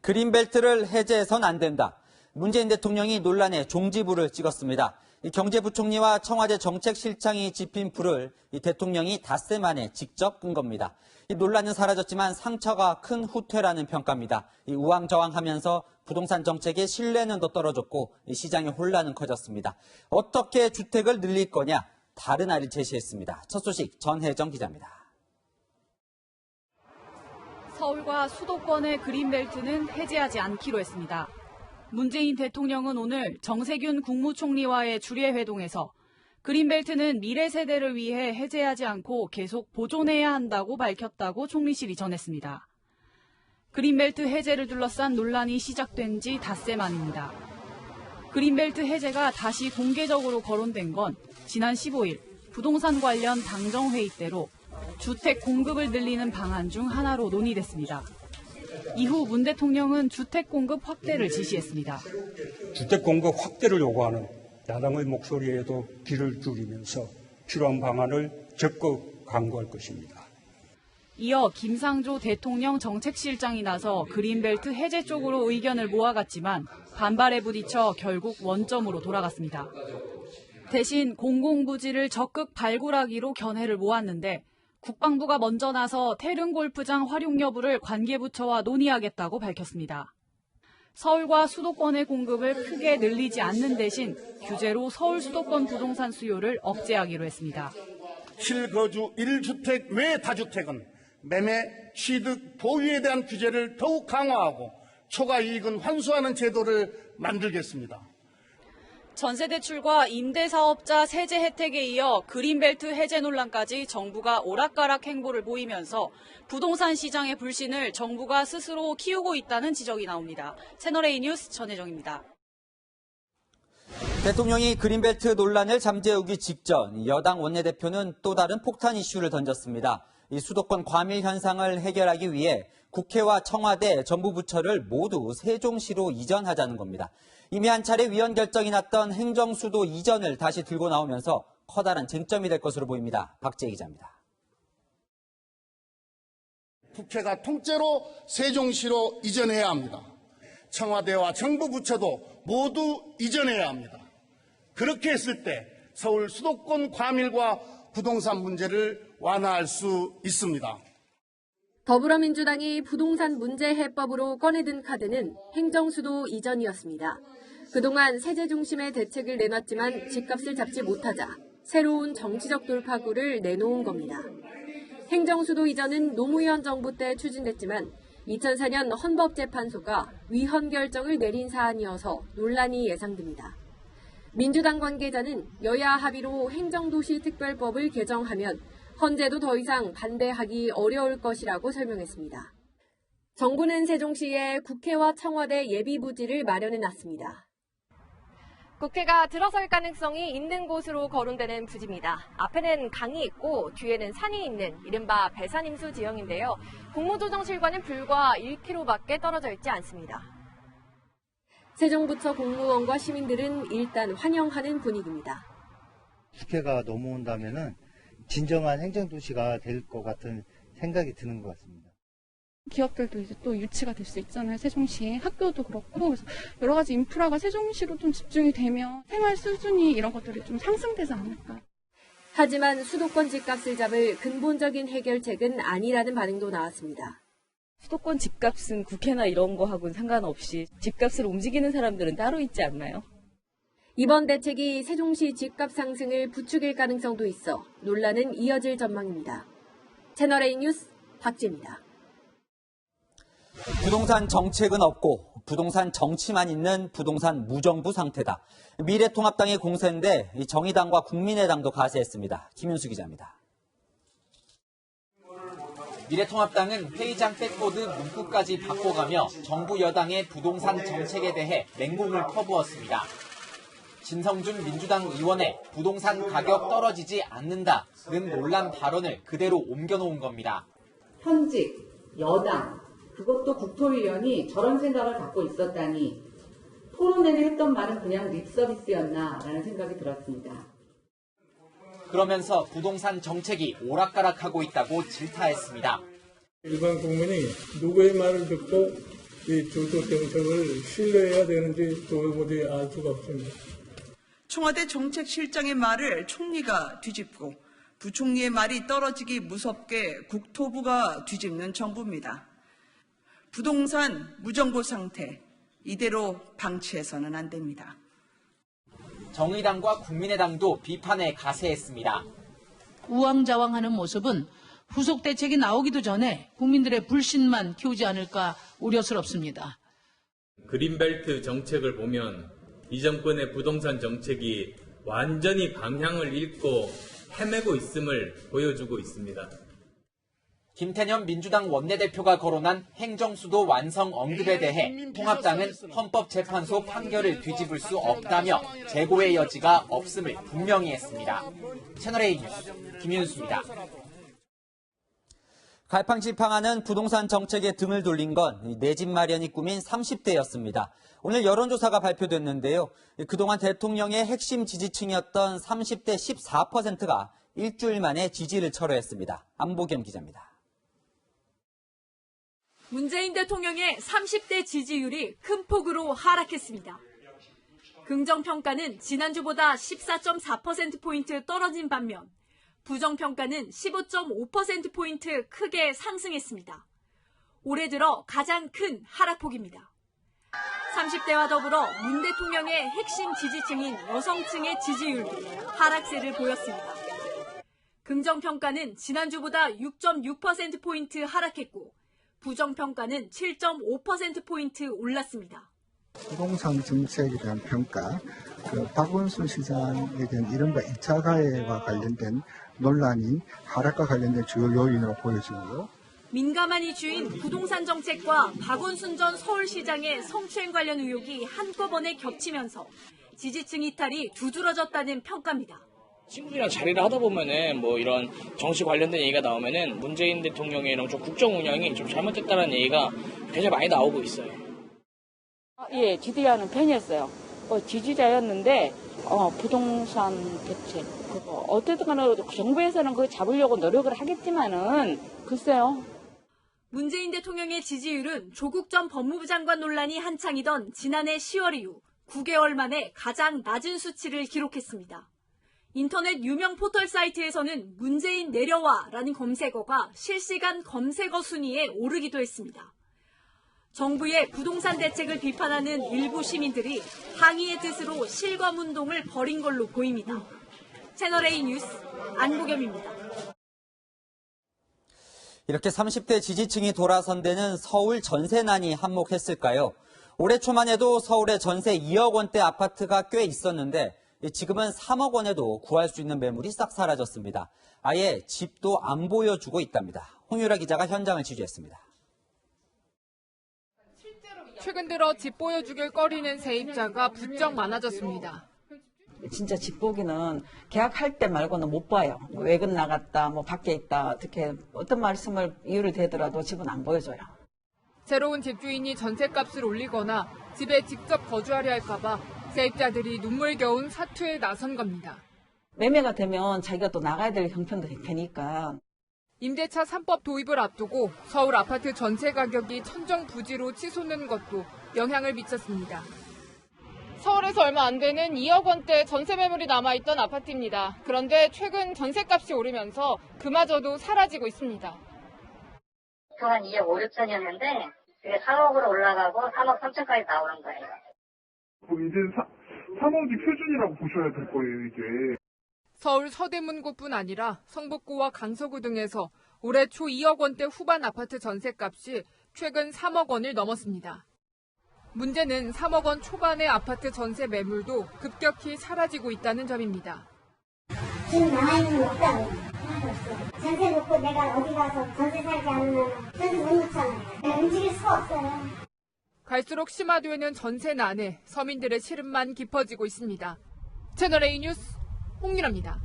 그린벨트를 해제해선 안 된다. 문재인 대통령이 논란에 종지부를 찍었습니다. 경제부총리와 청와대 정책실장이 집힌 불을 대통령이 닷새 만에 직접 끈 겁니다. 논란은 사라졌지만 상처가 큰 후퇴라는 평가입니다. 우왕좌왕하면서 부동산 정책의 신뢰는 더 떨어졌고 시장의 혼란은 커졌습니다. 어떻게 주택을 늘릴 거냐? 다른 안을 제시했습니다. 첫 소식 전혜정 기자입니다. 서울과 수도권의 그린벨트는 해제하지 않기로 했습니다. 문재인 대통령은 오늘 정세균 국무총리와의 주례회동에서 그린벨트는 미래 세대를 위해 해제하지 않고 계속 보존해야 한다고 밝혔다고 총리실이 전했습니다. 그린벨트 해제를 둘러싼 논란이 시작된 지 닷새 만입니다. 그린벨트 해제가 다시 공개적으로 거론된 건 지난 15일 부동산 관련 당정회의 때로 주택 공급을 늘리는 방안 중 하나로 논의됐습니다. 이후 문 대통령은 주택 공급 확대를 지시했습니다. 주택 공급 확대를 요구하는 야당의 목소리에도 귀를 기울이면서 필요한 방안을 적극 강구할 것입니다. 이어 김상조 대통령 정책실장이 나서 그린벨트 해제 쪽으로 의견을 모아갔지만 반발에 부딪혀 결국 원점으로 돌아갔습니다. 대신 공공부지를 적극 발굴하기로 견해를 모았는데 국방부가 먼저 나서 태릉 골프장 활용 여부를 관계부처와 논의하겠다고 밝혔습니다. 서울과 수도권의 공급을 크게 늘리지 않는 대신 규제로 서울 수도권 부동산 수요를 억제하기로 했습니다. 실거주 1주택 외 다주택은 매매, 취득, 보유에 대한 규제를 더욱 강화하고 초과 이익은 환수하는 제도를 만들겠습니다. 전세대출과 임대사업자 세제 혜택에 이어 그린벨트 해제 논란까지 정부가 오락가락 행보를 보이면서 부동산 시장의 불신을 정부가 스스로 키우고 있다는 지적이 나옵니다. 채널A 뉴스 전혜정입니다. 대통령이 그린벨트 논란을 잠재우기 직전 여당 원내대표는 또 다른 폭탄 이슈를 던졌습니다. 이 수도권 과밀 현상을 해결하기 위해 국회와 청와대, 정부 부처를 모두 세종시로 이전하자는 겁니다. 이미 한 차례 위헌 결정이 났던 행정수도 이전을 다시 들고 나오면서 커다란 쟁점이 될 것으로 보입니다. 박재희 기자입니다. 국회가 통째로 세종시로 이전해야 합니다. 청와대와 정부 부처도 모두 이전해야 합니다. 그렇게 했을 때 서울 수도권 과밀과 부동산 문제를 완화할 수 있습니다. 더불어민주당이 부동산 문제 해법으로 꺼내든 카드는 행정수도 이전이었습니다. 그동안 세제 중심의 대책을 내놨지만 집값을 잡지 못하자 새로운 정치적 돌파구를 내놓은 겁니다. 행정수도 이전은 노무현 정부 때 추진됐지만 2004년 헌법재판소가 위헌 결정을 내린 사안이어서 논란이 예상됩니다. 민주당 관계자는 여야 합의로 행정도시특별법을 개정하면 헌재도 더 이상 반대하기 어려울 것이라고 설명했습니다. 정부는 세종시에 국회와 청와대 예비부지를 마련해놨습니다. 국회가 들어설 가능성이 있는 곳으로 거론되는 부지입니다. 앞에는 강이 있고 뒤에는 산이 있는 이른바 배산임수 지형인데요. 국무조정실과는 불과 1km밖에 떨어져 있지 않습니다. 세종부처 공무원과 시민들은 일단 환영하는 분위기입니다. 국회가 넘어온다면은 진정한 행정도시가 될 것 같은 생각이 드는 것 같습니다. 기업들도 이제 또 유치가 될 수 있잖아요. 세종시에 학교도 그렇고 그래서 여러 가지 인프라가 세종시로 좀 집중이 되면 생활 수준이 이런 것들이 좀 상승되지 않을까. 하지만 수도권 집값을 잡을 근본적인 해결책은 아니라는 반응도 나왔습니다. 수도권 집값은 국회나 이런 거하고는 상관없이 집값을 움직이는 사람들은 따로 있지 않나요? 이번 대책이 세종시 집값 상승을 부추길 가능성도 있어 논란은 이어질 전망입니다. 채널A 뉴스 박지입니다. 부동산 정책은 없고 부동산 정치만 있는 부동산 무정부 상태다. 미래통합당의 공세인데 정의당과 국민의당도 가세했습니다. 김윤수 기자입니다. 미래통합당은 회의장 백보드 문구까지 바꿔가며 정부 여당의 부동산 정책에 대해 맹공을 퍼부었습니다. 진성준 민주당 의원의 부동산 가격 떨어지지 않는다는 논란 발언을 그대로 옮겨놓은 겁니다. 현직, 여당, 그것도 국토위원이 저런 생각을 갖고 있었다니 토론회는 했던 말은 그냥 립서비스였나라는 생각이 들었습니다. 그러면서 부동산 정책이 오락가락하고 있다고 질타했습니다. 일반 국민이 누구의 말을 듣고 이 주도 정책을 신뢰해야 되는지 도무지 알 수가 없습니다. 청와대 정책실장의 말을 총리가 뒤집고 부총리의 말이 떨어지기 무섭게 국토부가 뒤집는 정부입니다. 부동산 무정보 상태, 이대로 방치해서는 안 됩니다. 정의당과 국민의당도 비판에 가세했습니다. 우왕좌왕하는 모습은 후속 대책이 나오기도 전에 국민들의 불신만 키우지 않을까 우려스럽습니다. 그린벨트 정책을 보면 이 정권의 부동산 정책이 완전히 방향을 잃고 헤매고 있음을 보여주고 있습니다. 김태년 민주당 원내대표가 거론한 행정수도 완성 언급에 대해 통합당은 헌법재판소 판결을 뒤집을 수 없다며 재고의 여지가 없음을 분명히 했습니다. 채널A 뉴스 김윤수입니다. 갈팡질팡하는 부동산 정책에 등을 돌린 건 내 집 마련이 꿈인 30대였습니다. 오늘 여론조사가 발표됐는데요. 그동안 대통령의 핵심 지지층이었던 30대 14%가 일주일 만에 지지를 철회했습니다. 안보겸 기자입니다. 문재인 대통령의 30대 지지율이 큰 폭으로 하락했습니다. 긍정평가는 지난주보다 14.4%포인트 떨어진 반면 부정평가는 15.5%포인트 크게 상승했습니다. 올해 들어 가장 큰 하락폭입니다. 30대와 더불어 문 대통령의 핵심 지지층인 여성층의 지지율도 하락세를 보였습니다. 긍정평가는 지난주보다 6.6%포인트 하락했고 부정평가는 7.5%포인트 올랐습니다. 부동산 정책에 대한 평가, 박원순 시장에 대한 이른바 2차 가해와 관련된 논란이 하락과 관련된 주요 요인으로 보여지고요. 민감한 이슈인 부동산 정책과 박원순 전 서울시장의 성추행 관련 의혹이 한꺼번에 겹치면서 지지층 이탈이 두드러졌다는 평가입니다. 친구들이랑 자리를 하다 보면은 뭐 이런 정치 관련된 얘기가 나오면은 문재인 대통령의 이런 좀 국정 운영이 좀 잘못됐다는 얘기가 굉장히 많이 나오고 있어요. 예, 지지하는 팬이었어요. 지지자였는데 부동산 대책 그거 어쨌든 간에 정부에서는 그거 잡으려고 노력을 하겠지만은 글쎄요. 문재인 대통령의 지지율은 조국 전 법무부 장관 논란이 한창이던 지난해 10월 이후 9개월 만에 가장 낮은 수치를 기록했습니다. 인터넷 유명 포털 사이트에서는 문재인 내려와라는 검색어가 실시간 검색어 순위에 오르기도 했습니다. 정부의 부동산 대책을 비판하는 일부 시민들이 항의의 뜻으로 실검운동을 벌인 걸로 보입니다. 채널A 뉴스 안보겸입니다. 이렇게 30대 지지층이 돌아선 데는 서울 전세난이 한몫했을까요? 올해 초만 해도 서울에 전세 2억 원대 아파트가 꽤 있었는데 지금은 3억 원에도 구할 수 있는 매물이 싹 사라졌습니다. 아예 집도 안 보여주고 있답니다. 홍유라 기자가 현장을 취재했습니다. 최근 들어 집 보여주길 꺼리는 세입자가 부쩍 많아졌습니다. 진짜 집 보기는 계약할 때 말고는 못 봐요. 외근 나갔다, 밖에 있다, 어떤 말씀을 이유를 대더라도 집은 안 보여줘요. 새로운 집주인이 전셋값을 올리거나 집에 직접 거주하려 할까봐 세입자들이 눈물겨운 사투에 나선 겁니다. 매매가 되면 자기가 또 나가야 될 형편도 되니까. 임대차 3법 도입을 앞두고 서울 아파트 전세 가격이 천정부지로 치솟는 것도 영향을 미쳤습니다. 서울에서 얼마 안 되는 2억 원대 전세 매물이 남아있던 아파트입니다. 그런데 최근 전세값이 오르면서 그마저도 사라지고 있습니다. 한 2억 5, 6천이었는데 그게 3억으로 올라가고 3억 3천까지 나오는 거예요. 이제 3억이 표준이라고 보셔야 될 거예요, 이게. 서울 서대문구뿐 아니라 성북구와 강서구 등에서 올해 초 2억 원대 후반 아파트 전세값이 최근 3억 원을 넘었습니다. 문제는 3억 원 초반의 아파트 전세 매물도 급격히 사라지고 있다는 점입니다. 지금 남아있는 거 없다고요. 전세 놓고 내가 어디 가서 전세 살지 않으면 전세 못 놓잖아요. 내가 움직일 수가 없어요. 갈수록 심화되는 전세난에 서민들의 시름만 깊어지고 있습니다. 채널A 뉴스 홍유라입니다.